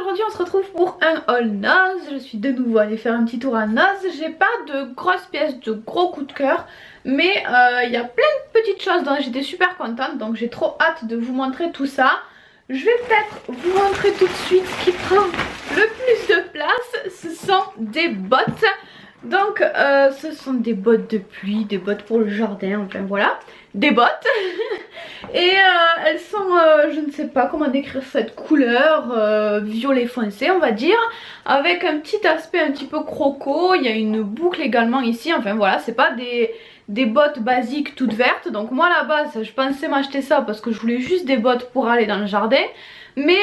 aujourd'hui on se retrouve pour un haul Noz. Je suis de nouveau allée faire un petit tour à Noz. J'ai pas de grosses pièces, de gros coups de cœur, mais il y a plein de petites choses dont j'étais super contente, donc j'ai trop hâte de vous montrer tout ça. Je vais peut-être vous montrer tout de suite ce qui prend le plus de place. Ce sont des bottes. Donc ce sont des bottes de pluie, des bottes pour le jardin, enfin voilà, des bottes. Et elles sont, je ne sais pas comment décrire cette couleur, violet foncé on va dire, avec un petit aspect un petit peu croco. Il y a une boucle également ici, enfin voilà, c'est pas des bottes basiques toutes vertes. Donc moi à la base je pensais m'acheter ça parce que je voulais juste des bottes pour aller dans le jardin. Mais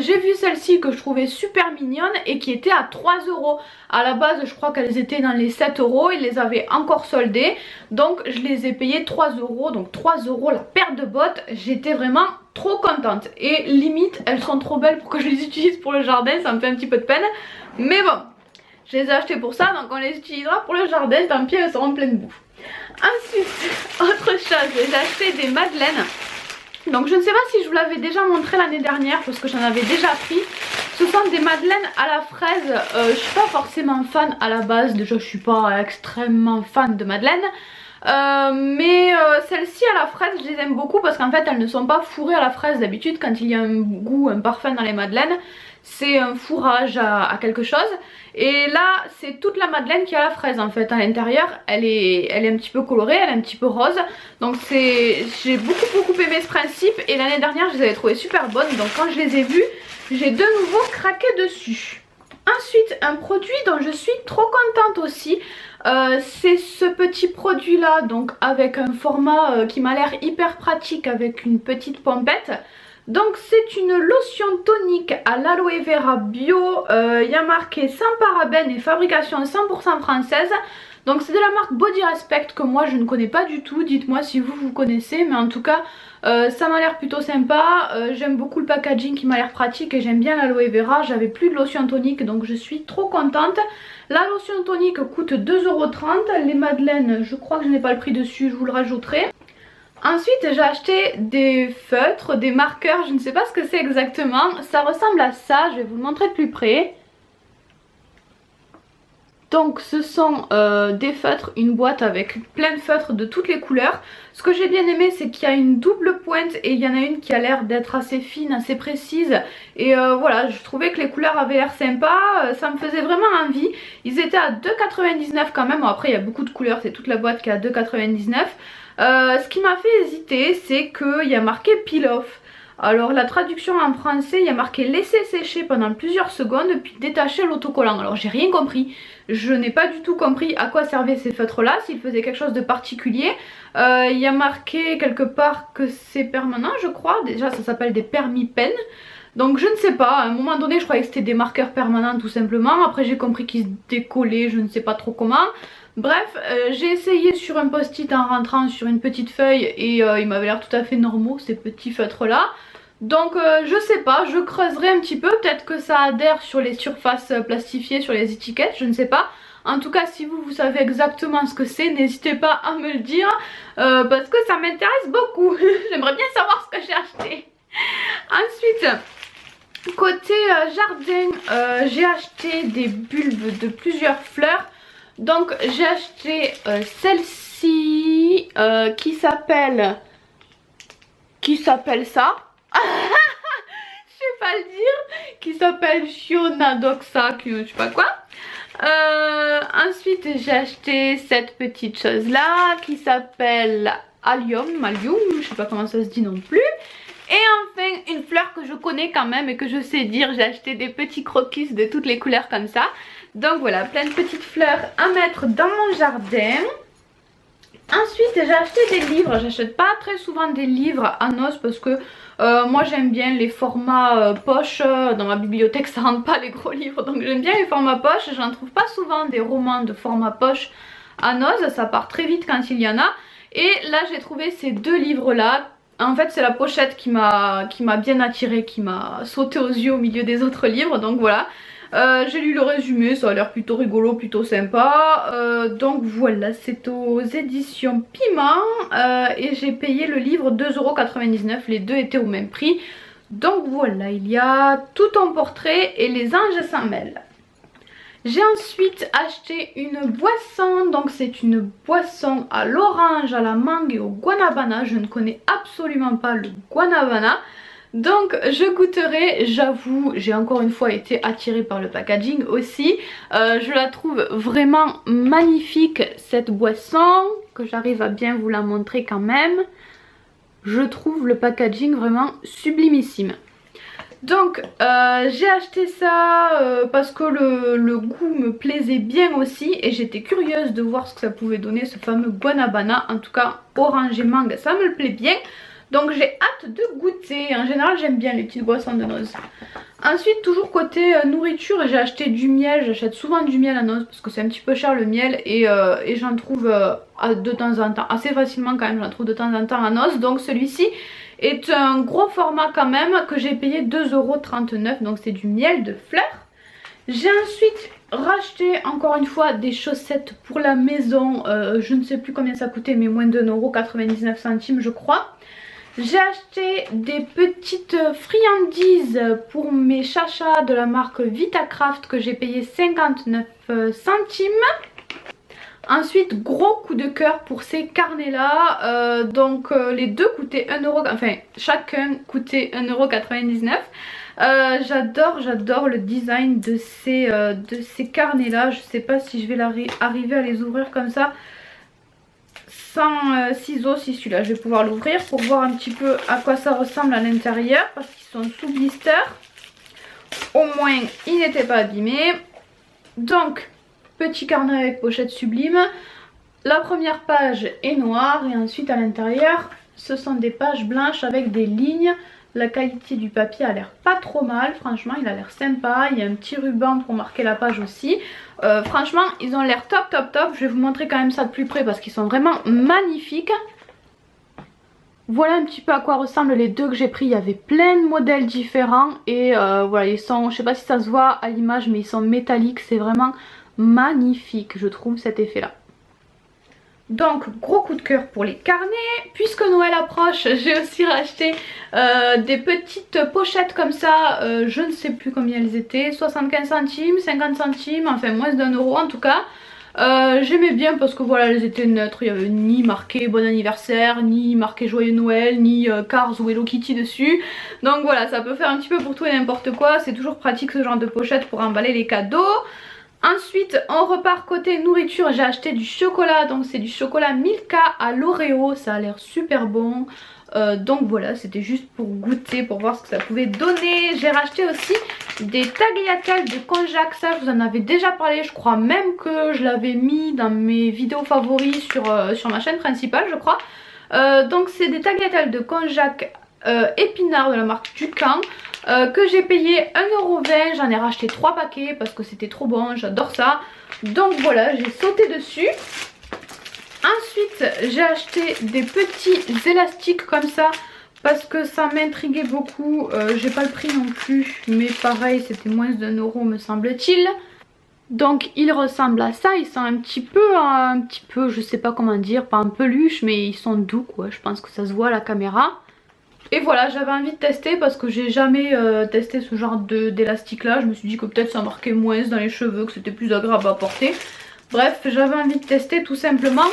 j'ai vu celle-ci que je trouvais super mignonne et qui était à 3 €. À la base je crois qu'elles étaient dans les 7 €, ils les avaient encore soldées. Donc je les ai payées 3 €, donc 3 € la paire de bottes. J'étais vraiment trop contente. Et limite elles sont trop belles pour que je les utilise pour le jardin, ça me fait un petit peu de peine. Mais bon, je les ai achetées pour ça, donc on les utilisera pour le jardin, tant pis elles seront pleines de boue. Ensuite, autre chose, j'ai acheté des madeleines. Donc je ne sais pas si je vous l'avais déjà montré l'année dernière parce que j'en avais déjà pris. Ce sont des madeleines à la fraise. Je suis pas forcément fan à la base. Déjà je suis pas extrêmement fan de madeleine. Mais celles-ci à la fraise je les aime beaucoup parce qu'en fait elles ne sont pas fourrées à la fraise. D'habitude quand il y a un goût, un parfum dans les madeleines, c'est un fourrage à quelque chose. Et là c'est toute la madeleine qui a la fraise en fait à l'intérieur. Elle est un petit peu colorée, elle est un petit peu rose. Donc j'ai beaucoup aimé ce principe. Et l'année dernière je les avais trouvées super bonnes. Donc quand je les ai vues, j'ai de nouveau craqué dessus. Ensuite un produit dont je suis trop contente aussi, c'est ce petit produit là, donc avec un format qui m'a l'air hyper pratique avec une petite pompette. Donc c'est une lotion tonique à l'aloe vera bio, il y a marqué sans parabènes et fabrication 100% française. Donc c'est de la marque Body Respect que moi je ne connais pas du tout, dites-moi si vous connaissez, mais en tout cas ça m'a l'air plutôt sympa. J'aime beaucoup le packaging qui m'a l'air pratique et j'aime bien l'aloe vera. J'avais plus de lotion tonique donc je suis trop contente. La lotion tonique coûte 2,30 €, les madeleines je crois que je n'ai pas le prix dessus, je vous le rajouterai. Ensuite j'ai acheté des feutres, des marqueurs, je ne sais pas ce que c'est exactement. Ça ressemble à ça, je vais vous le montrer de plus près. Donc ce sont des feutres, une boîte avec plein de feutres de toutes les couleurs. Ce que j'ai bien aimé c'est qu'il y a une double pointe et il y en a une qui a l'air d'être assez fine, assez précise. Et voilà, je trouvais que les couleurs avaient l'air sympas, ça me faisait vraiment envie. Ils étaient à 2,99 € quand même, bon, après il y a beaucoup de couleurs, c'est toute la boîte qui est à 2,99 €. Ce qui m'a fait hésiter c'est qu'il y a marqué peel off. Alors la traduction en français il y a marqué laisser sécher pendant plusieurs secondes puis détacher l'autocollant. Alors j'ai rien compris, je n'ai pas du tout compris à quoi servaient ces feutres là, s'ils faisaient quelque chose de particulier. Il y a marqué quelque part que c'est permanent je crois, déjà ça s'appelle des permis pen. Donc je ne sais pas, à un moment donné je croyais que c'était des marqueurs permanents tout simplement. Après j'ai compris qu'ils se décollaient, je ne sais pas trop comment. Bref, j'ai essayé sur un post-it en rentrant sur une petite feuille et ils m'avaient l'air tout à fait normaux ces petits feutres là. Donc je sais pas, je creuserai un petit peu, peut-être que ça adhère sur les surfaces plastifiées, sur les étiquettes, je ne sais pas. En tout cas si vous savez exactement ce que c'est, n'hésitez pas à me le dire parce que ça m'intéresse beaucoup. J'aimerais bien savoir ce que j'ai acheté. Ensuite, côté jardin, j'ai acheté des bulbes de plusieurs fleurs. Donc j'ai acheté celle-ci qui s'appelle ça. Je sais pas le dire. Qui s'appelle Shionadoxa, je sais pas quoi. Ensuite j'ai acheté cette petite chose là qui s'appelle Allium, je sais pas comment ça se dit non plus. Et enfin une fleur que je connais quand même et que je sais dire, j'ai acheté des petits croquis de toutes les couleurs comme ça. Donc voilà, plein de petites fleurs à mettre dans mon jardin. Ensuite j'ai acheté des livres, j'achète pas très souvent des livres à Noz parce que moi j'aime bien les formats poche. Dans ma bibliothèque ça rentre pas les gros livres, donc j'aime bien les formats poche. J'en trouve pas souvent des romans de format poche à Noz, ça part très vite quand il y en a. Et là j'ai trouvé ces deux livres là. En fait c'est la pochette qui m'a bien attirée, qui m'a sauté aux yeux au milieu des autres livres, donc voilà. J'ai lu le résumé, ça a l'air plutôt rigolo, plutôt sympa. Donc voilà, c'est aux éditions Piment et j'ai payé le livre 2,99 €, les deux étaient au même prix. Donc voilà, il y a tout en portrait et les anges s'en mêlent. J'ai ensuite acheté une boisson, donc c'est une boisson à l'orange, à la mangue et au guanabana. Je ne connais absolument pas le guanabana. Donc je goûterai, j'avoue, j'ai encore une fois été attirée par le packaging aussi. Je la trouve vraiment magnifique cette boisson, que j'arrive à bien vous la montrer quand même. Je trouve le packaging vraiment sublimissime. Donc j'ai acheté ça parce que le goût me plaisait bien aussi et j'étais curieuse de voir ce que ça pouvait donner, ce fameux guanabana. En tout cas orange et mangue ça me plaît bien, donc j'ai hâte de goûter. En général j'aime bien les petites boissons de noz. Ensuite toujours côté nourriture, j'ai acheté du miel. J'achète souvent du miel à noz parce que c'est un petit peu cher le miel et j'en trouve de temps en temps, assez facilement quand même, j'en trouve de temps en temps à noz. Donc celui-ci est un gros format quand même que j'ai payé 2,39 €, donc c'est du miel de fleurs. J'ai ensuite racheté encore une fois des chaussettes pour la maison, je ne sais plus combien ça coûtait mais moins de 1,99 € je crois. J'ai acheté des petites friandises pour mes chachas de la marque Vitacraft que j'ai payé 59 centimes. Ensuite gros coup de cœur pour ces carnets là, les deux coûtaient 1 €, enfin chacun coûtait 1,99 €. J'adore le design de ces carnets là. Je sais pas si je vais arriver à les ouvrir comme ça sans ciseaux. Si celui-là je vais pouvoir l'ouvrir pour voir un petit peu à quoi ça ressemble à l'intérieur parce qu'ils sont sous blister. Au moins ils n'étaient pas abîmés. Donc petit carnet avec pochette sublime. La première page est noire et ensuite à l'intérieur ce sont des pages blanches avec des lignes. La qualité du papier a l'air pas trop mal, franchement il a l'air sympa. Il y a un petit ruban pour marquer la page aussi. Franchement ils ont l'air top. Je vais vous montrer quand même ça de plus près parce qu'ils sont vraiment magnifiques. Voilà un petit peu à quoi ressemblent les deux que j'ai pris. Il y avait plein de modèles différents et voilà, ils sont, je sais pas si ça se voit à l'image mais ils sont métalliques. C'est vraiment magnifique je trouve cet effet là. Donc gros coup de cœur pour les carnets. Puisque Noël approche, j'ai aussi racheté des petites pochettes comme ça, je ne sais plus combien elles étaient, 75 centimes, 50 centimes, enfin moins d'1 € en tout cas. J'aimais bien parce que voilà elles étaient neutres, il n'y avait ni marqué bon anniversaire, ni marqué joyeux Noël, ni Cars ou Hello Kitty dessus. Donc voilà, ça peut faire un petit peu pour tout et n'importe quoi, c'est toujours pratique ce genre de pochette pour emballer les cadeaux. Ensuite on repart côté nourriture, j'ai acheté du chocolat, donc c'est du chocolat Milka à l'Oreo, ça a l'air super bon. Donc voilà, c'était juste pour goûter, pour voir ce que ça pouvait donner. J'ai racheté aussi des tagliatelles de konjac, ça je vous en avais déjà parlé, je crois même que je l'avais mis dans mes vidéos favoris sur ma chaîne principale je crois. Donc c'est des tagliatelles de konjac épinards de la marque Ducamp. Que j'ai payé 1,20 €, j'en ai racheté 3 paquets parce que c'était trop bon, j'adore ça. Donc voilà, j'ai sauté dessus. Ensuite j'ai acheté des petits élastiques comme ça parce que ça m'intriguait beaucoup. J'ai pas le prix non plus mais pareil c'était moins d'1 € me semble-t-il. Donc ils ressemblent à ça, ils sont un petit peu je sais pas comment dire, pas en peluche mais ils sont doux quoi, je pense que ça se voit à la caméra. Et voilà, j'avais envie de tester parce que j'ai jamais testé ce genre d'élastique là. Je me suis dit que peut-être ça marquait moins dans les cheveux, que c'était plus agréable à porter. Bref, j'avais envie de tester tout simplement.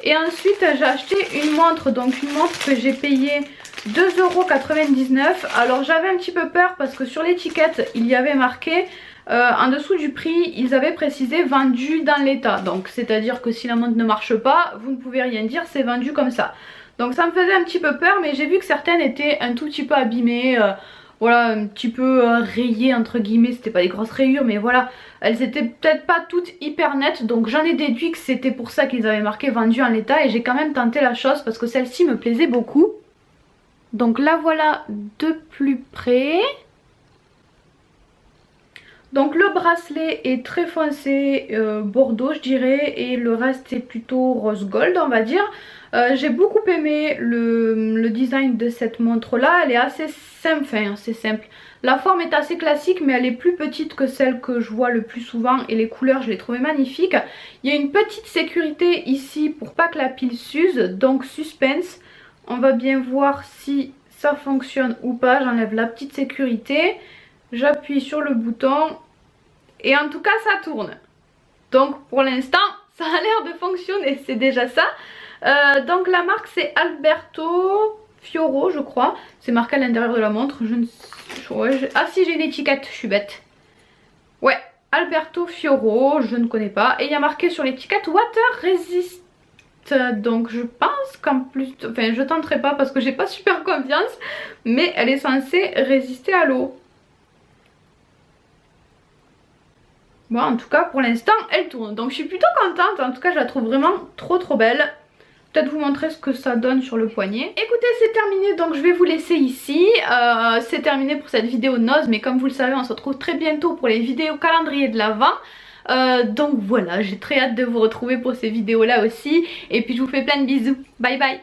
Et ensuite j'ai acheté une montre, donc une montre que j'ai payée 2,99 €. Alors j'avais un petit peu peur parce que sur l'étiquette il y avait marqué en dessous du prix, ils avaient précisé vendu dans l'état. Donc c'est à dire que si la montre ne marche pas, vous ne pouvez rien dire, c'est vendu comme ça. Donc ça me faisait un petit peu peur, mais j'ai vu que certaines étaient un tout petit peu abîmées, voilà, un petit peu rayées entre guillemets, c'était pas des grosses rayures mais voilà, elles étaient peut-être pas toutes hyper nettes, donc j'en ai déduit que c'était pour ça qu'ils avaient marqué vendu en l'état et j'ai quand même tenté la chose parce que celle-ci me plaisait beaucoup. Donc là voilà de plus près. Donc le bracelet est très foncé, bordeaux je dirais, et le reste est plutôt rose gold on va dire. J'ai beaucoup aimé le design de cette montre là, elle est assez simple, enfin assez simple. La forme est assez classique mais elle est plus petite que celle que je vois le plus souvent et les couleurs je les trouvais magnifiques. Il y a une petite sécurité ici pour pas que la pile s'use, donc suspense. On va bien voir si ça fonctionne ou pas. J'enlève la petite sécurité, j'appuie sur le bouton et en tout cas ça tourne. Donc pour l'instant ça a l'air de fonctionner, c'est déjà ça. Donc la marque c'est Alberto Fioro je crois. C'est marqué à l'intérieur de la montre. Je ne sais... ouais, ah si, j'ai une étiquette, je suis bête. Ouais, Alberto Fioro, je ne connais pas. Et il y a marqué sur l'étiquette Water Resist. Donc je pense qu'en plus, enfin je tenterai pas parce que j'ai pas super confiance, mais elle est censée résister à l'eau. Bon, en tout cas pour l'instant elle tourne, donc je suis plutôt contente. En tout cas je la trouve vraiment trop belle. Peut-être vous montrer ce que ça donne sur le poignet. Écoutez, c'est terminé, donc je vais vous laisser ici. C'est terminé pour cette vidéo noz, mais comme vous le savez on se retrouve très bientôt pour les vidéos calendrier de l'Avent. Donc voilà, j'ai très hâte de vous retrouver pour ces vidéos là aussi. Et puis je vous fais plein de bisous. Bye bye.